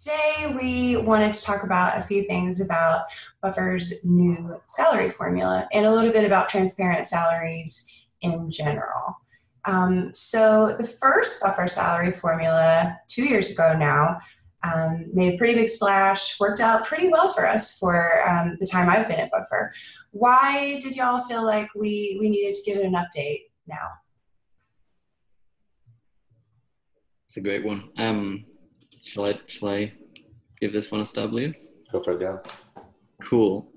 Today, we wanted to talk about a few things about Buffer's new salary formula and a little bit about transparent salaries in general. So, the first Buffer salary formula 2 years ago now made a pretty big splash, worked out pretty well for us for the time I've been at Buffer. Why did y'all feel like we needed to give it an update now? It's a great one. Shall I give this one a stab, Leo? Go for it, yeah. Cool.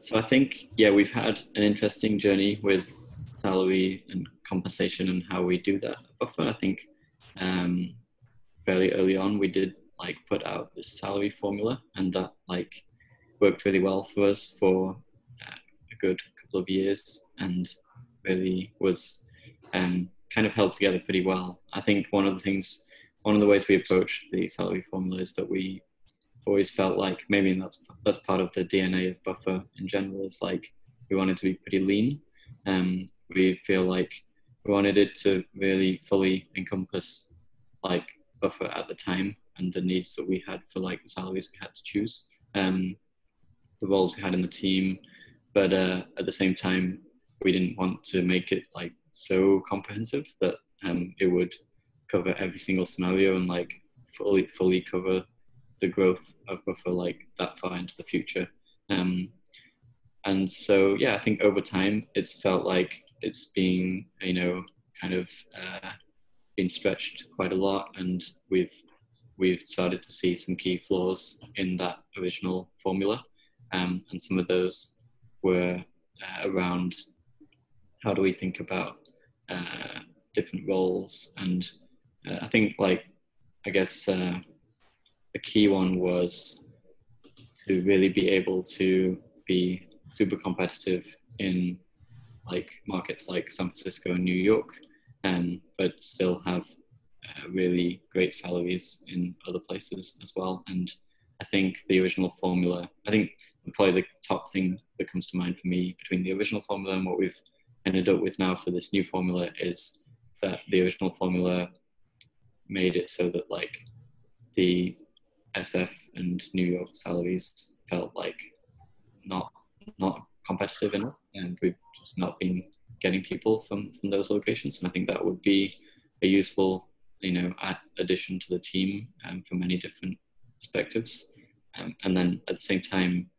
So I think, yeah, we've had an interesting journey with salary and compensation and how we do that at Buffer. I think fairly early on we did put out this salary formula, and that worked really well for us for a good couple of years, and really was kind of held together pretty well. I think one of the ways we approach the salary formula is that we always felt like, maybe, and that's part of the DNA of Buffer in general, is we wanted to be pretty lean. We feel like we wanted it to really fully encompass Buffer at the time and the needs that we had for the salaries we had to choose, the roles we had in the team, but at the same time we didn't want to make it so comprehensive that it would cover every single scenario and fully cover the growth of Buffer that far into the future. And so, yeah, I think over time it's felt like it's being, kind of been stretched quite a lot, and we've started to see some key flaws in that original formula, and some of those were around how do we think about different roles. And I think I guess the key one was to really be able to be super competitive in markets like San Francisco and New York, but still have really great salaries in other places as well. And I think the original formula, I think probably the top thing that comes to mind for me between the original formula and what we've ended up with now for this new formula is that the original formula made it so that the SF and New York salaries felt not competitive enough, and we've just not been getting people from those locations. And I think that would be a useful addition to the team from many different perspectives. And then at the same time,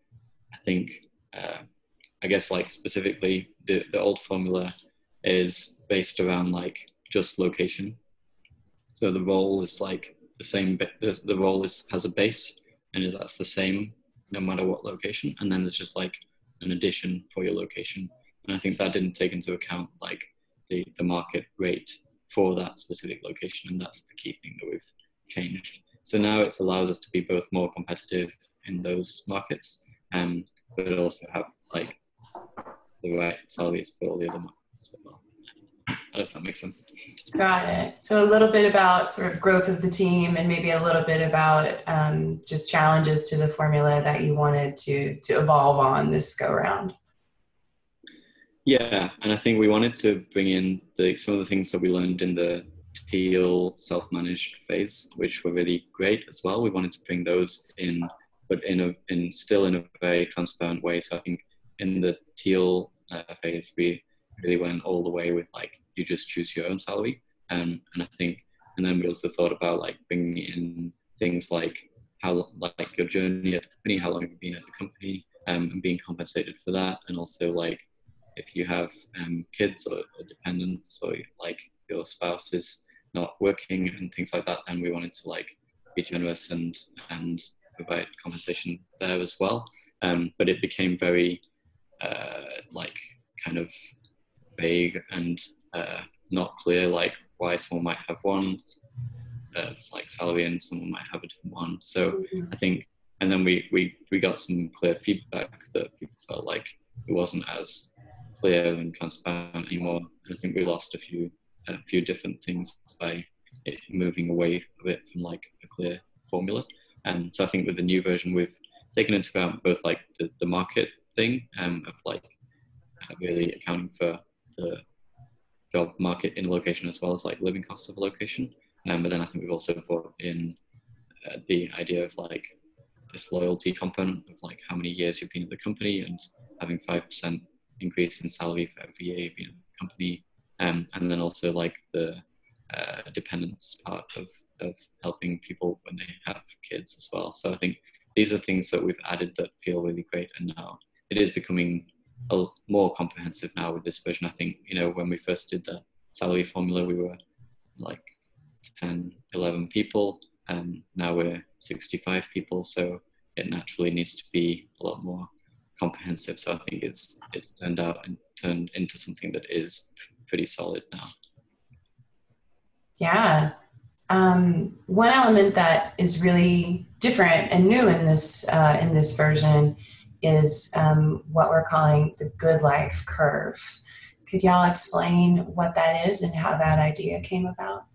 I think I guess specifically the old formula is based around just location. So the role is the same. The role has a base, and that's the same no matter what location. And then there's just an addition for your location. And I think that didn't take into account the market rate for that specific location, and that's the key thing that we've changed. So now it allows us to be both more competitive in those markets, but also have the right salaries for all the other markets as well. I don't know if that makes sense. Got it. So a little bit about sort of growth of the team, and maybe a little bit about just challenges to the formula that you wanted to evolve on this go round. Yeah, and I think we wanted to bring in some of the things that we learned in the Teal self-managed phase, which were really great as well. We wanted to bring those in, but still in a very transparent way. So I think in the Teal phase, we really went all the way with you just choose your own salary, and I think, and then we also thought about bringing in things how your journey at the company, how long you've been at the company, and being compensated for that, and also if you have kids or dependents, or your spouse is not working and things like that, then we wanted to be generous and provide compensation there as well. But it became very kind of vague and not clear why someone might have one salary and someone might have a different one. So I think, and then we got some clear feedback that people felt it wasn't as clear and transparent anymore. And I think we lost a few different things by it moving away a bit from a clear formula. And so I think with the new version, we've taken into account both the market thing of really accounting for the job market in location as well as living costs of location. But then I think we've also brought in the idea of like this loyalty component of like how many years you've been at the company and having 5% increase in salary for every year you've been at the company, and then also like the dependence part of helping people when they have kids as well. So I think these are things that we've added that feel really great, and now it is becoming more comprehensive now with this version. I think, you know, when we first did the salary formula, we were like 10, 11 people, and now we're 65 people. So it naturally needs to be a lot more comprehensive. So I think it's turned out and turned into something that is pretty solid now. Yeah. One element that is really different and new in this version is what we're calling the good life curve. Could y'all explain what that is and how that idea came about?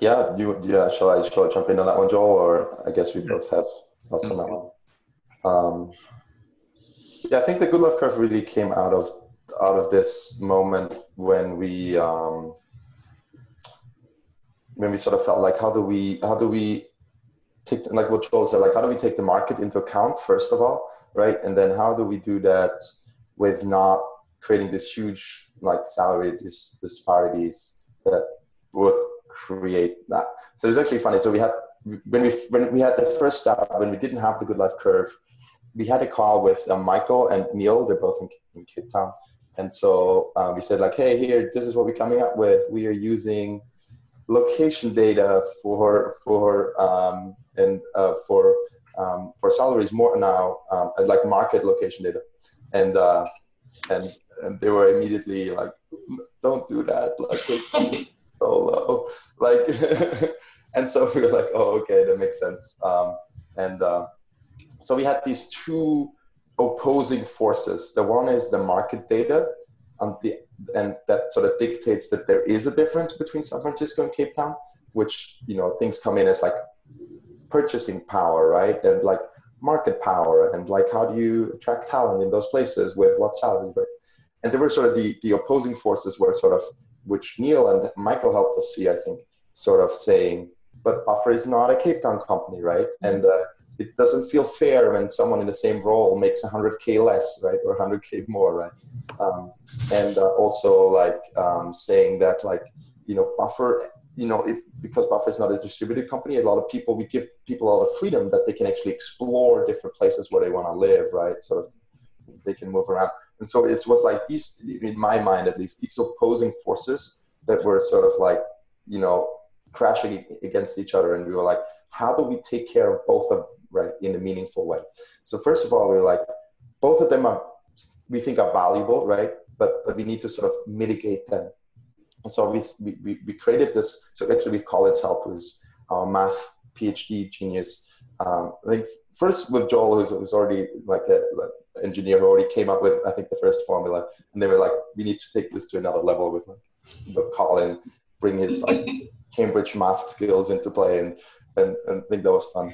Yeah, shall I jump in on that one, Joel, or I guess we both have thoughts on that one. Yeah, I think the good life curve really came out of this moment when we sort of felt like how do we take, like what Joel said, like how do we take the market into account first of all, right? And then how do we do that with not creating this huge like salary disparities that would create that. So it's actually funny. So we had when we had the first step, when we didn't have the good life curve, we had a call with Michael and Neil. They're both in Cape Town, and so we said like, hey, here, this is what we're coming up with. We are using location data for salaries more now, like market location data, and they were immediately like, don't do that, like so low, like, and so we were like, oh, okay, that makes sense, so we had these two opposing forces. The one is the market data, and that sort of dictates that there is a difference between San Francisco and Cape Town, which, you know, things come in as like purchasing power, right? And like market power, and like how do you attract talent in those places with what salary, right? And there were sort of the opposing forces were sort of, which Neil and Michael helped us see, I think, sort of saying, but Buffer is not a Cape Town company, right? And it doesn't feel fair when someone in the same role makes 100K less, right? Or 100K more, right? And also like saying that, like, you know, Buffer, you know, because Buffer is not a distributed company, a lot of people, we give people a lot of freedom that they can actually explore different places where they want to live, right? Sort of, they can move around. And so it was like these, in my mind at least, these opposing forces that were sort of like, you know, crashing against each other. And we were like, how do we take care of both of them, right, in a meaningful way? So first of all, we were like, both of them are, we think are valuable, right? But we need to sort of mitigate them. And so we created this. So actually with Colin's help, who's our math PhD genius, I think first with Joel, who's already like an engineer who already came up with, I think, the first formula. And they were like, we need to take this to another level with Colin, bring his like Cambridge math skills into play, and I think that was fun.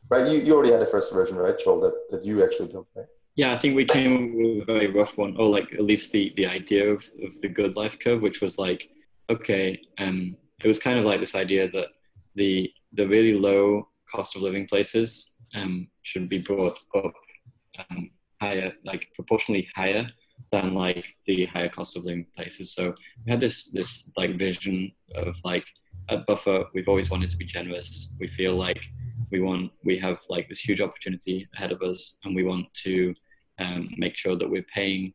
Right, you already had the first version, right, Joel, that you actually built, right? Yeah, I think we came up with a very rough one, or like at least the idea of the good life curve, which was like, okay, it was kind of like this idea that the really low cost of living places should be brought up higher, like proportionally higher than like the higher cost of living places. So we had this like vision of like, at Buffer, we've always wanted to be generous. We feel like we have like this huge opportunity ahead of us, and we want to make sure that we're paying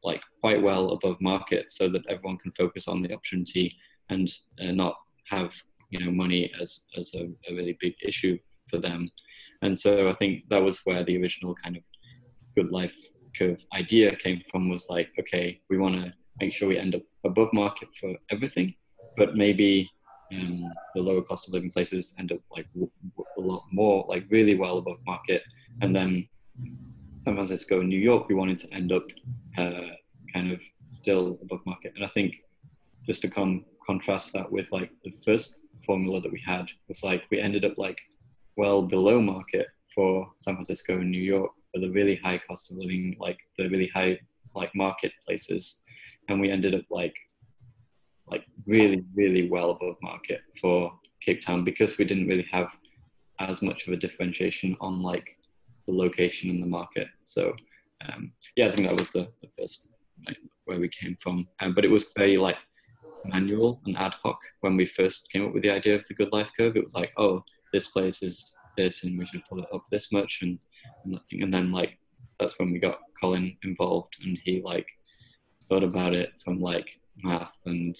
like quite well above market, so that everyone can focus on the opportunity and not have, you know, money as a really big issue for them. And so I think that was where the original kind of good life curve idea came from, was like, okay, we want to make sure we end up above market for everything, but maybe the lower cost of living places end up like a lot more, like really well above market. And then San Francisco and New York, we wanted to end up kind of still above market. And I think just to contrast that with like the first formula that we had, was like we ended up like well below market for San Francisco and New York for the really high cost of living, like the really high like market places. and we ended up like really, really well above market for Cape Town because we didn't really have as much of a differentiation on like the location and the market. So yeah, I think that was the first like, where we came from. But it was very like manual and ad hoc when we first came up with the idea of the Good Life Curve. It was like, oh, this place is this and we should pull it up this much and nothing. And then like that's when we got Colin involved, and he like thought about it from like math and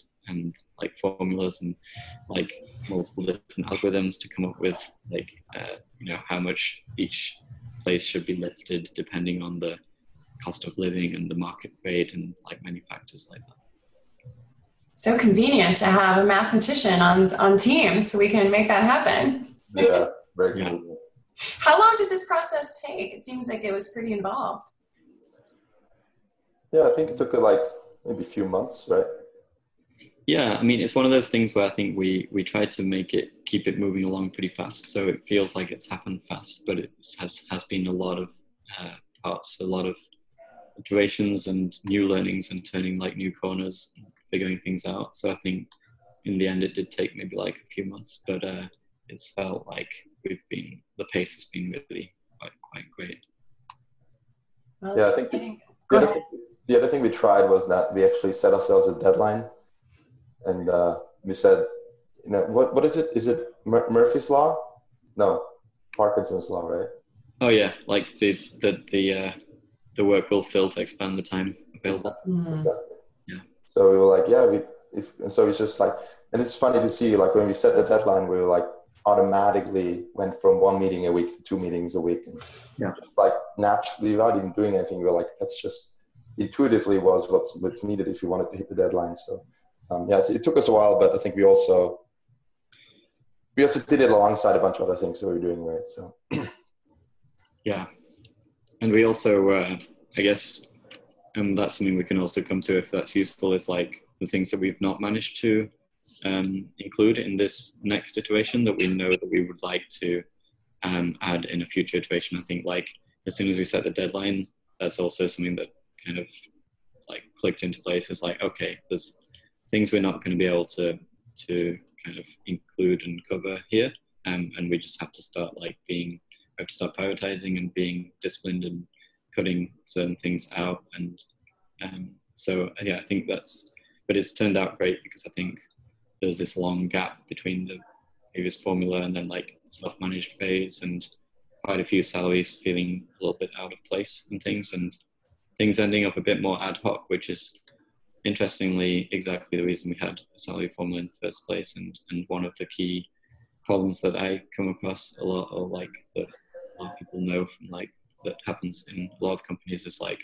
like formulas and like multiple different algorithms to come up with like you know, how much each place should be lifted depending on the cost of living and the market rate and like many factors like that. So convenient to have a mathematician on team so we can make that happen. Yeah, very convenient. How long did this process take? It seems like it was pretty involved. Yeah, I think it took like maybe a few months, right? Yeah, I mean, it's one of those things where I think we tried to keep it moving along pretty fast. So it feels like it's happened fast, but it has been a lot of parts, a lot of iterations and new learnings and turning like new corners, figuring things out. So I think in the end it did take maybe like a few months, but it's felt like the pace has been really quite great. Well, yeah, I think the other thing we tried was that we actually set ourselves a deadline. And we said, you know, what is it? Is it Murphy's Law? No, Parkinson's Law, right? Oh yeah, like the work will fill to expand the time available. Exactly. Yeah. So we were like, yeah, so it's just like, and it's funny to see, like when we set the deadline, we were like automatically went from 1 meeting a week to 2 meetings a week, and just like naturally, without even doing anything, we were like, that's just intuitively was what's needed if you wanted to hit the deadline. So. Yeah, it took us a while, but I think we also did it alongside a bunch of other things that we were doing, right? So, yeah, and we also, I guess, and that's something we can also come to if that's useful, is like the things that we've not managed to include in this next iteration that we know that we would like to add in a future iteration. I think like as soon as we set the deadline, that's also something that kind of like clicked into place. It's like, okay, there's things we're not going to be able to kind of include and cover here, and we just have to start prioritizing and being disciplined and cutting certain things out. And so yeah, I think but it's turned out great because I think there's this long gap between the previous formula and then like self-managed phase, and quite a few salaries feeling a little bit out of place and things ending up a bit more ad hoc, which is interestingly exactly the reason we had a salary formula in the first place, and one of the key problems that I come across a lot, or like that a lot of people know from like that happens in a lot of companies, is like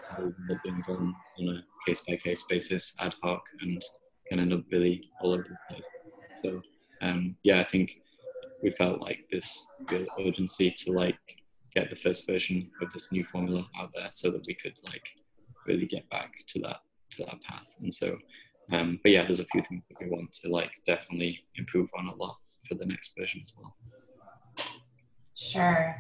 salaries are being done on a case-by-case basis, ad hoc, and can end up really all over the place. So yeah, I think we felt like this real urgency to like get the first version of this new formula out there so that we could like really get back to that path. And so but yeah, there's a few things that we want to like definitely improve on a lot for the next version as well. Sure.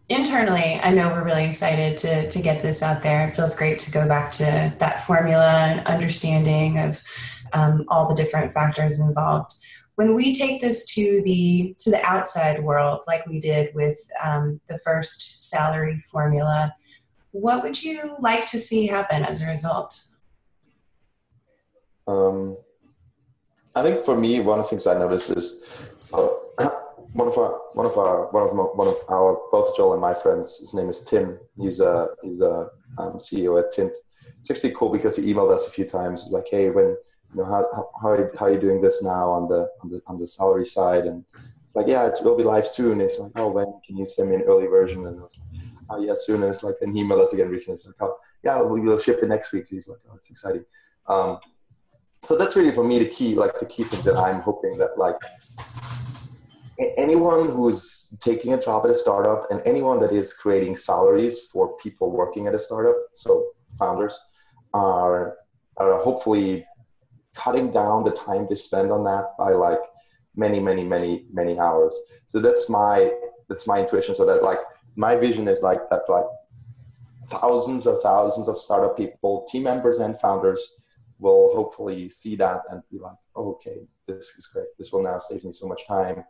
Internally, I know we're really excited to get this out there. It feels great to go back to that formula and understanding of all the different factors involved. When we take this to the outside world, like we did with the first salary formula, what would you like to see happen as a result? I think for me, one of the things I noticed is one of our both Joel and my friends. His name is Tim. He's a CEO at Tint. It's actually cool because he emailed us a few times. He's like, hey, when you know how are you doing this now on the salary side? And it's like, yeah, it will be live soon. It's like, oh, when can you send me an early version? And I was like, oh yeah, soon. And it's like, then he emailed us again recently. It's like, oh yeah, we'll ship it next week. He's like, oh, it's exciting. So that's really for me the key thing that I'm hoping that like anyone who's taking a job at a startup and anyone that is creating salaries for people working at a startup, so founders, are hopefully cutting down the time they spend on that by like many hours. So that's my intuition. So that like my vision is like that, like thousands of startup people, team members and founders will hopefully see that and be like, oh, okay, this is great. This will now save me so much time.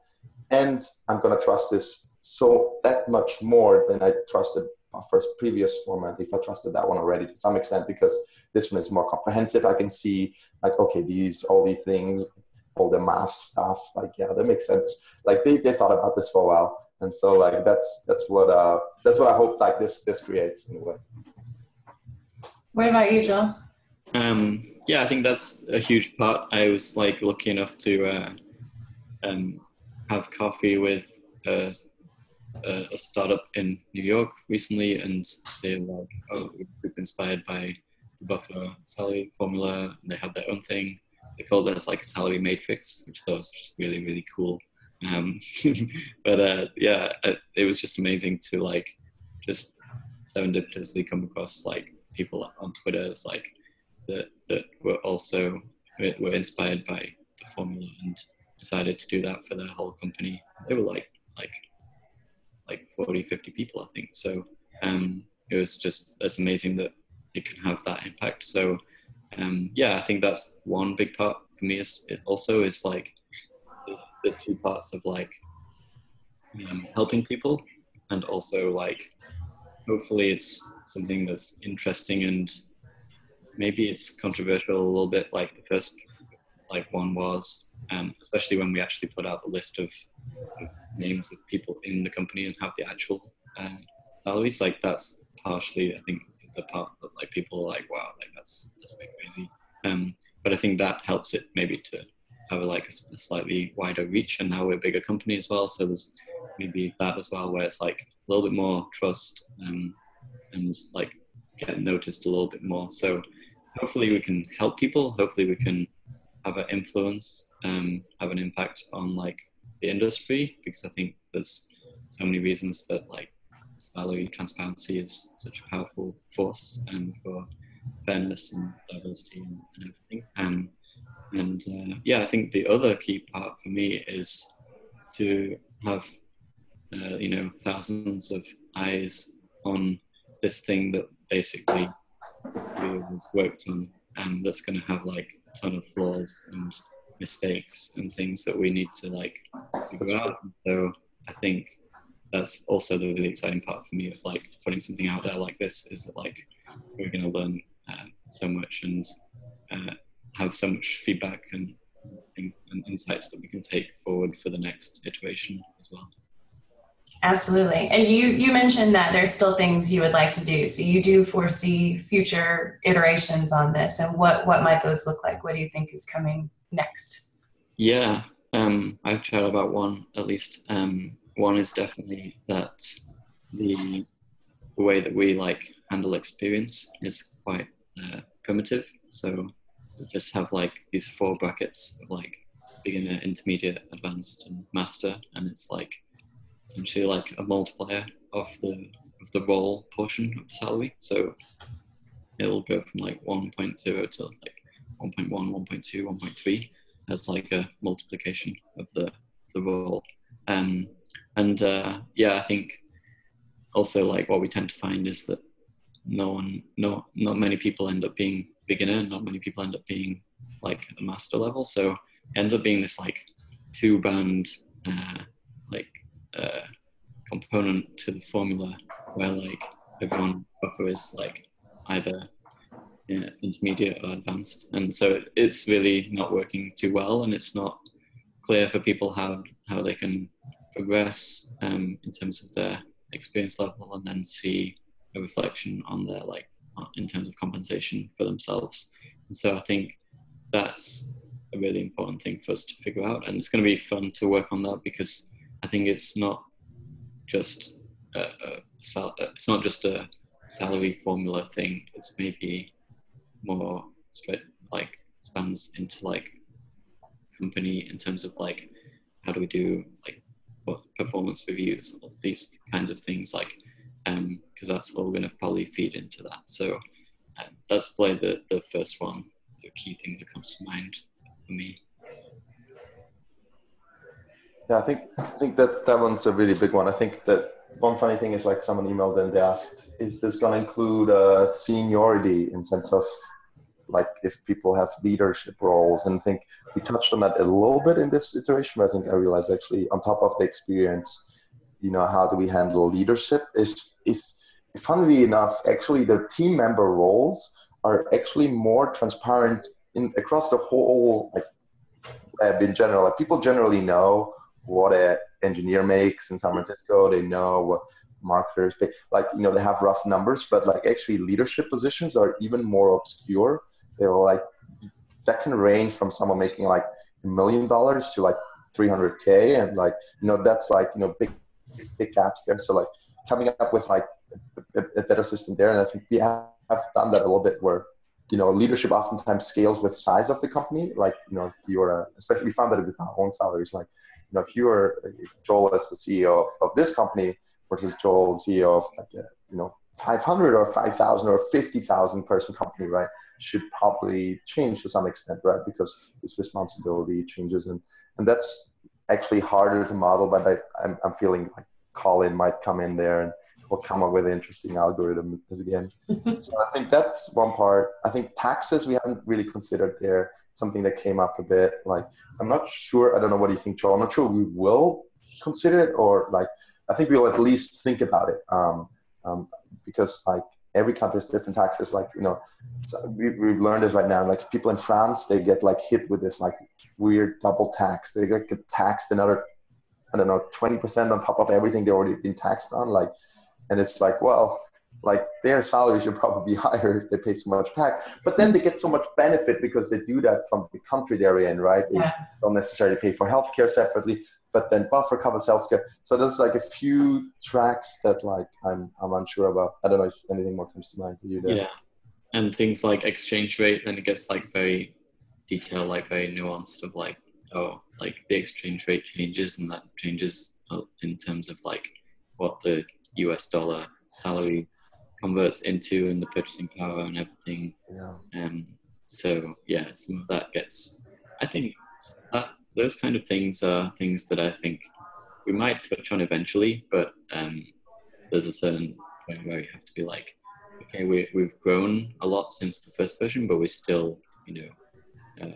And I'm going to trust this so that much more than I trusted my first previous format, if I trusted that one already to some extent, because this one is more comprehensive. I can see like, okay, all these things, all the math stuff, like, yeah, that makes sense. Like they thought about this for a while. And so like, that's what I hope like this creates in a way. What about you, Joel? Yeah, I think that's a huge part. I was like lucky enough to have coffee with a startup in New York recently, and they're like, oh, we're inspired by the Buffer salary formula, and they have their own thing. They call this like a salary matrix, which I thought was just really, really cool. But yeah, it was just amazing to like just serendipitously come across like people on Twitter. It's like that were also were inspired by the formula and decided to do that for their whole company. They were like 40, 50 people, I think. So it was just, that's amazing that it can have that impact. So yeah, I think that's one big part for me. It also is like the two parts of like helping people, and also like hopefully it's something that's interesting, and maybe it's controversial a little bit, like the first like one was, especially when we actually put out the list of names of people in the company and have the actual salaries. Like that's partially, I think, the part that like people are like, wow, like that's a bit crazy. But I think that helps it maybe to have a slightly wider reach, and now we're a bigger company as well. So there's maybe that as well, where it's like a little bit more trust and like get noticed a little bit more. So hopefully we can help people. Hopefully we can have an influence, have an impact on like the industry, because I think there's so many reasons that like salary transparency is such a powerful force for fairness and diversity and everything. And yeah, I think the other key part for me is to have thousands of eyes on this thing that basically was worked on, and that's going to have like a ton of flaws and mistakes and things that we need to like figure out. So I think that's also the really exciting part for me of like putting something out there like this, is that like we're going to learn so much and have so much feedback and things and insights that we can take forward for the next iteration as well. Absolutely. And you mentioned that there's still things you would like to do. So you do foresee future iterations on this, and what might those look like? What do you think is coming next? Yeah, I've tried about one at least. One is definitely that the way that we like handle experience is quite primitive. So we just have like these 4 brackets of like beginner, intermediate, advanced, and master, and it's like essentially like a multiplier of the role portion of the salary. So it'll go from like 1.0 to like 1.1, 1.2, 1.3 as like a multiplication of the role. Yeah, I think also like what we tend to find is that not many people end up being beginner, not many people end up being like at the master level. So it ends up being this like 2-band component to the formula, where like everyone Buffer is like either intermediate or advanced, and so it's really not working too well, and it's not clear for people how they can progress in terms of their experience level, and then see a reflection on their like in terms of compensation for themselves. And so I think that's a really important thing for us to figure out, and it's going to be fun to work on that, because I think it's not just it's not just a salary formula thing. It's maybe more straight, like spans into like company in terms of like how do we do like what performance reviews, all these kinds of things, like because that's all going to probably feed into that. So that's probably the first one, the key thing that comes to mind for me. Yeah, I think that one's a really big one. I think that one funny thing is like someone emailed and they asked, is this going to include seniority in sense of like if people have leadership roles? And I think we touched on that a little bit in this iteration, but I think I realized actually on top of the experience, you know, how do we handle leadership is funnily enough, actually the team member roles are actually more transparent across the whole like web in general. Like people generally know what an engineer makes in San Francisco. They know what marketers pay. Like, you know, they have rough numbers, but like actually leadership positions are even more obscure. They're like, that can range from someone making like $1 million to like 300K. And like, you know, that's like, you know, big gaps there. So like coming up with like a better system there. And I think we have done that a little bit where, you know, leadership oftentimes scales with size of the company. Like, you know, if you're especially we found that with our own salaries, like, you know, if you are Joel as the CEO of this company versus Joel, CEO of like a, you know, 500 or 5,000 or 50,000 person company, right, should probably change to some extent, right, because this responsibility changes. And that's actually harder to model, but I'm feeling like Colin might come in there and we'll come up with an interesting algorithm again. So I think that's one part. I think taxes we haven't really considered there. Something that came up a bit. Like, I'm not sure. I don't know. What do you think, Joel? I'm not sure we will consider it, or like, I think we'll at least think about it. Because like every country has different taxes. Like, you know, so we've learned this right now. Like people in France, they get like hit with this like weird double tax. They get taxed another, I don't know, 20% on top of everything they already been taxed on. Like, and it's like, well, like their salary should probably be higher if they pay so much tax. But then they get so much benefit because they do that from the country they're in, right? They don't necessarily pay for healthcare separately, but then Buffer covers healthcare. So there's like a few tracks that like I'm unsure about. I don't know if anything more comes to mind for you there. Yeah, and things like exchange rate, then it gets like very detailed, like very nuanced of like, oh, like the exchange rate changes, and that changes in terms of like what the US dollar salary converts into and the purchasing power and everything. Yeah. So yeah, some of that gets, I think that those kind of things are things that I think we might touch on eventually, but there's a certain point where you have to be like, okay, we've grown a lot since the first version, but we're still, you know,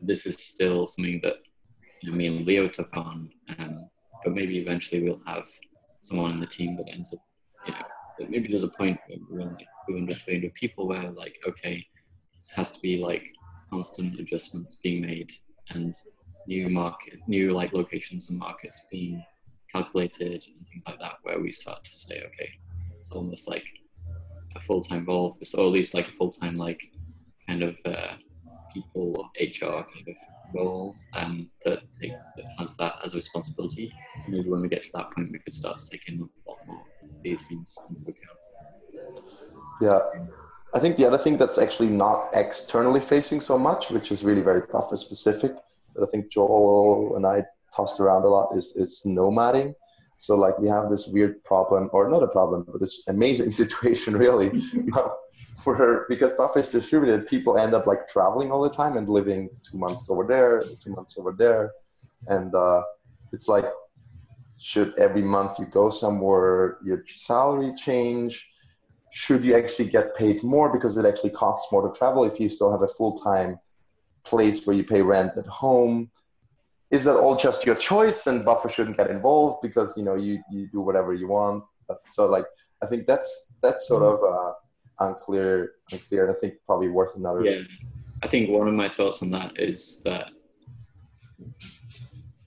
this is still something that, you know, me and Leo took on, but maybe eventually we'll have someone in the team that ends up, you know, maybe there's a point where we're like 200, 300 people where like, okay, this has to be like constant adjustments being made and new like locations and markets being calculated and things like that, where we start to say, okay, it's almost like a full-time role, or at least like a full-time like kind of people or HR kind of role that has that as a responsibility. Maybe when we get to that point, we could start to take in a lot more of these things into account. Yeah. I think the other thing that's actually not externally facing so much, which is really very Buffer specific, that I think Joel and I tossed around a lot is nomading. So like we have this weird problem, or not a problem, but this amazing situation really, where because Buffer is distributed, people end up like traveling all the time and living 2 months over there, 2 months over there. And it's like, should every month you go somewhere, your salary change? Should you actually get paid more because it actually costs more to travel if you still have a full-time place where you pay rent at home? Is that all just your choice and Buffer shouldn't get involved because, you know, you do whatever you want? So like, I think that's sort of unclear. I think probably worth another. Yeah, I think one of my thoughts on that is that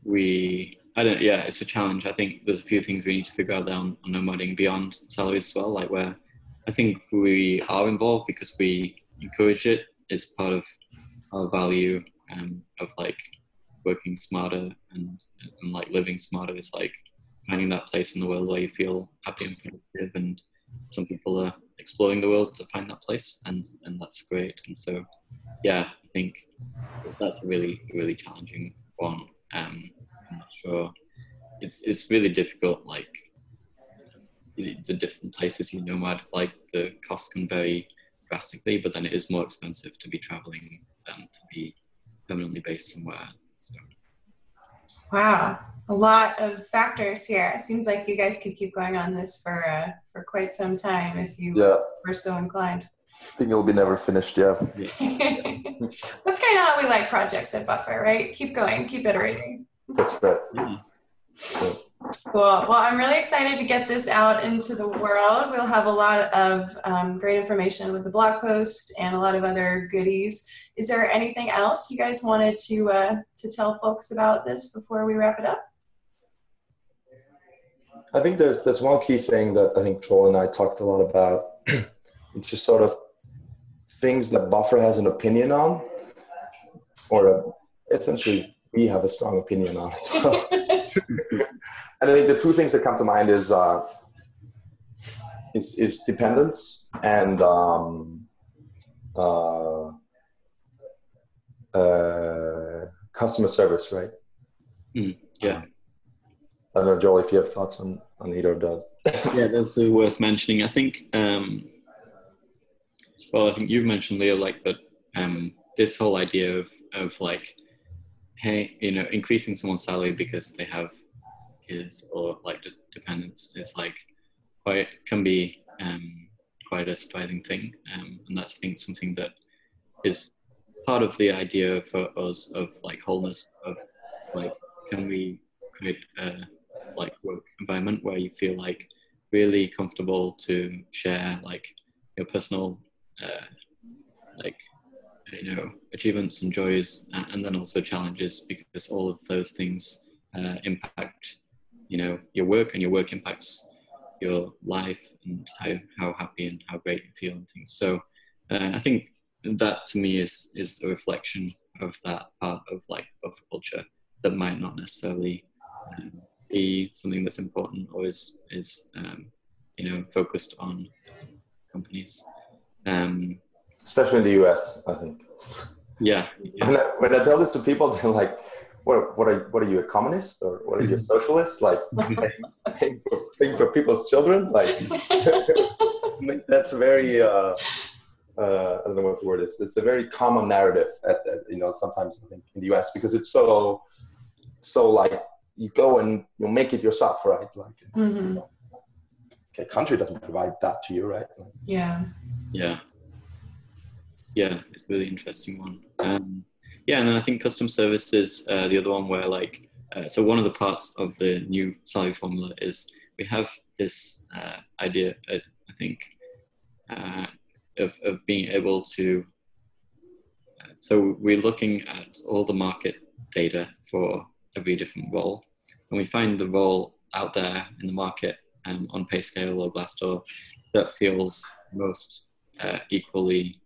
it's a challenge. I think there's a few things we need to figure out on nomading beyond salaries as well, like where I think we are involved because we encourage it. It's part of our value of like working smarter and like living smarter. Is like finding that place in the world where you feel happy and productive, and some people are exploring the world to find that place, and that's great. And so yeah, I think that's a really, really challenging one. I'm not sure. It's really difficult, like the different places you nomad, like the costs can vary drastically, but then it is more expensive to be traveling than to be permanently based somewhere. So Wow, a lot of factors here. It seems like you guys could keep going on this for quite some time if you Yeah, were so inclined. I think it'll be never finished. Yeah, Yeah. That's kind of how we like projects at Buffer, right? Keep going, keep iterating. that's right. Yeah. Cool. Well, I'm really excited to get this out into the world. We'll have a lot of great information with the blog post and a lot of other goodies. Is there anything else you guys wanted to tell folks about this before we wrap it up? I think there's one key thing that I think Joel and I talked a lot about. It's just sort of things that Buffer has an opinion on, or essentially we have a strong opinion on as well. And I think the two things that come to mind is dependence and customer service, right? Yeah. I don't know, Joel, if you have thoughts on either of those. Yeah, that's worth mentioning. I think, well, I think you've mentioned, Leo, like, but this whole idea of like, hey, you know, increasing someone's salary because they have kids or like dependents is like can be quite a surprising thing, and that's I think something that is part of the idea for us of like wholeness of like, can we create a like work environment where you feel like really comfortable to share like your personal like, you know, achievements and joys, and then also challenges, because all of those things impact, you know, your work, and your work impacts your life and how happy and how great you feel and things. So I think that to me is a reflection of that part of like Buffer culture that might not necessarily be something that's important or is you know, focused on companies. Especially in the US, I think. Yeah. When I tell this to people, they're like, what are you, a communist? Or what are you, a socialist? Like, paying for people's children? Like, that's very, I don't know what the word is. It's a very common narrative, you know, sometimes I think in the US, because it's so like, you go and you'll make it yourself, right? Like, Mm-hmm. Okay, country doesn't provide that to you, right? Like, Yeah. Yeah, it's a really interesting one. Yeah, and then I think custom service is the other one where like, so one of the parts of the new salary formula is we have this idea, I think, of being able to, so we're looking at all the market data for every different role, and we find the role out there in the market on PayScale or Glassdoor that feels most equally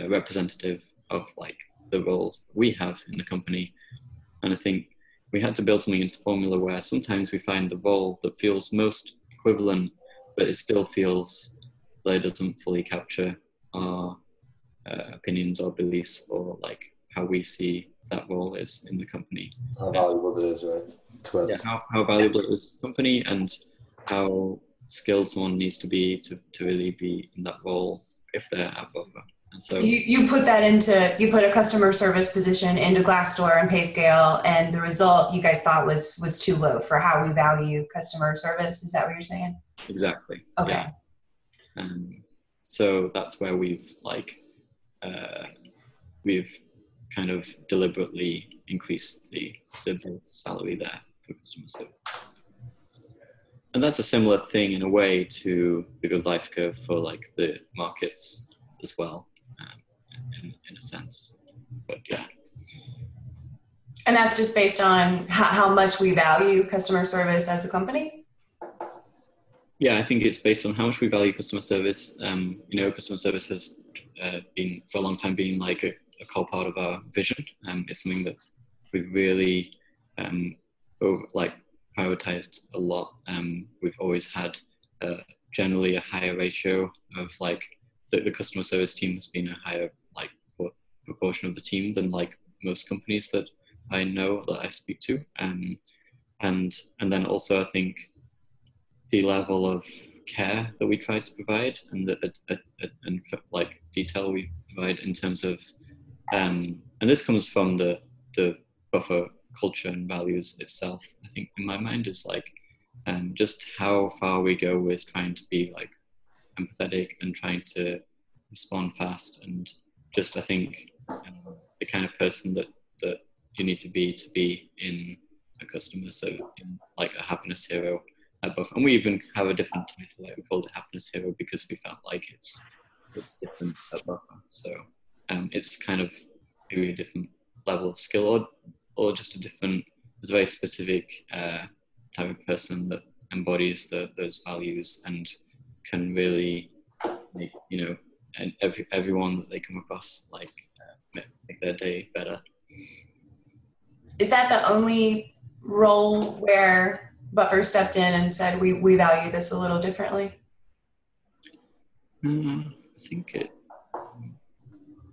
representative of like the roles that we have in the company. And I think we had to build something into formula where sometimes we find the role that feels most equivalent, but it still feels that it doesn't fully capture our opinions or beliefs, or like how we see that role is in the company. how valuable it is, right? To us. Yeah, how valuable it is to the company, and how skilled someone needs to be to really be in that role if they're at Buffer. And so you put a customer service position into Glassdoor and PayScale, and the result you guys thought was too low for how we value customer service. Is that what you're saying? Exactly. Okay. Yeah. So that's where we've like we've kind of deliberately increased the salary there for customer service. And that's a similar thing in a way to the Good Life Curve for like the markets as well, in a sense. But yeah. And that's just based on how much we value customer service as a company? Yeah, I think it's based on how much we value customer service. You know, customer service has been for a long time being like a core part of our vision. It's something that we've really like prioritized a lot. We've always had generally a higher ratio of like the customer service team has been a higher like proportion of the team than like most companies that I know that I speak to. And then also I think the level of care that we try to provide, and and like detail we provide in terms of and this comes from the Buffer culture and values itself, I think in my mind is like just how far we go with trying to be like empathetic and trying to respond fast, and just I think the kind of person that you need to be in a customer. So in like a happiness hero at Buffer, and we even have a different title, like we called it happiness hero because we felt like it's different at Buffer. So it's kind of maybe a different level of skill, or just a different, it's a very specific type of person that embodies those values and can really make, you know, and everyone that they come across like make their day better. Is that the only role where Buffer stepped in and said, we value this a little differently? I think it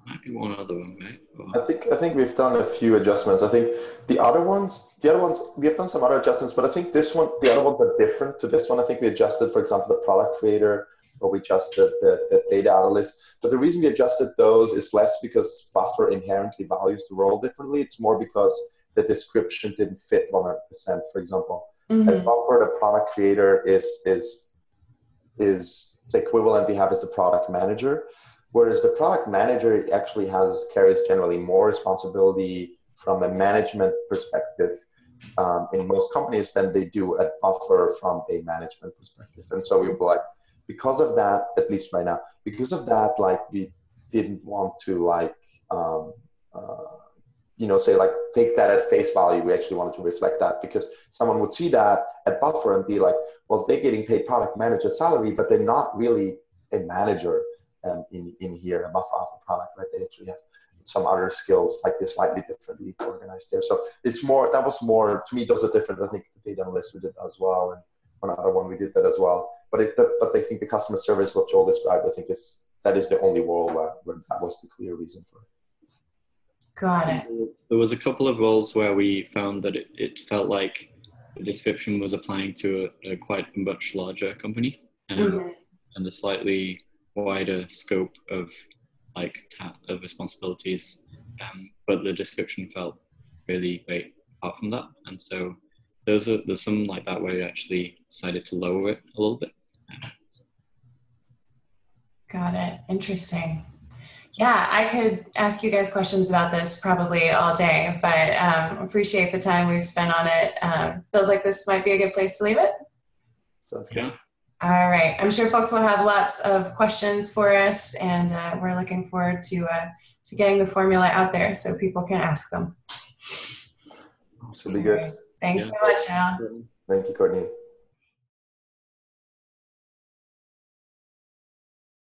might be one other one, right? Or... I think we've done a few adjustments. I think the other ones we have done some other adjustments, but I think this one, the other ones are different to this one. I think we adjusted, for example, the product creator, or we adjusted the data analyst. But the reason we adjusted those is less because Buffer inherently values the role differently. It's more because the description didn't fit 100%. For example, at Buffer, the product creator is the equivalent we have as the product manager, whereas the product manager actually carries generally more responsibility from a management perspective in most companies than they do at Buffer from a management perspective. And so we were like, because of that, at least right now, because of that, like we didn't want to like, say like, take that at face value. We actually wanted to reflect that, because someone would see that at Buffer and be like, well, they're getting paid product manager salary, but they're not really a manager in here, a Buffer Alpha product, right? They actually have some other skills, like they're slightly differently organized there. So it's more, that was more, to me, those are different. I think the data analyst, we did that as well. And one other one, we did that as well. But I think the customer service, what Joel described, I think that is the only role where that was the clear reason for it. Got it. There was a couple of roles where we found that it felt like the description was applying to a quite much larger company and a slightly wider scope of like of responsibilities, but the description felt really great apart from that. And so there's some like that where we actually decided to lower it a little bit. Got it. Interesting. Yeah, I could ask you guys questions about this probably all day, but appreciate the time we've spent on it. Feels like this might be a good place to leave it. Sounds good. All right. I'm sure folks will have lots of questions for us, and we're looking forward to getting the formula out there so people can ask them. This will be good. Right. Thanks so much, Al. Thank you, Courtney.